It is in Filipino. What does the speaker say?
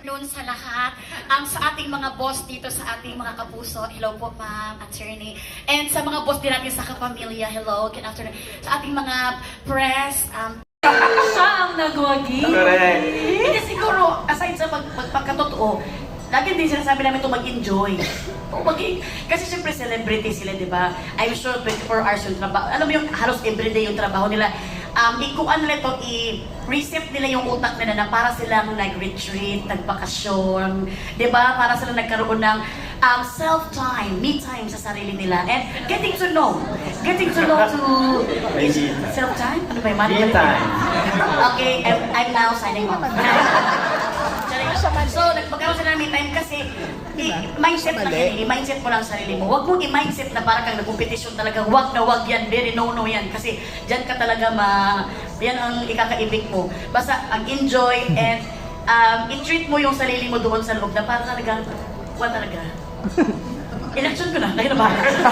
Noon sa lahat, sa ating mga boss dito, sa ating mga kapuso, hello po ma'am, attorney, and sa mga boss din natin sa kapamilya, hello, good afternoon, sa ating mga press, siya ang nagwagi. Correct. Hindi siguro, aside sa pagkatotoo, lagi din sinasabi namin ito mag-enjoy. Kasi siyempre celebrity sila, di ba? I'm sure 24 hours yung trabaho. Alam mo yung halos everyday yung trabaho nila. Ikuan nila ito, i-reset nila yung utak nila na para silang nag-retreat, nag-bakasyon, di ba? Para silang nagkaroon ng self-time, me-time sa sarili nila. And getting to know to self-time? Ano ba yung Me time. Okay, I'm now signing off. So, nagpagkaroon sila ng me time kasi mindset lang yan, i-mindset mo lang ang sarili mo. Huwag mong i-mindset na parang kang nagkompetisyon talaga. Huwag na huwag yan, very no-no yan. Kasi dyan ka talaga yan ang ikakaibig mo. Basta enjoy and i-treat mo yung sarili mo doon sa loob na parang talagang, talaga. In-action ko na, kayo na ba?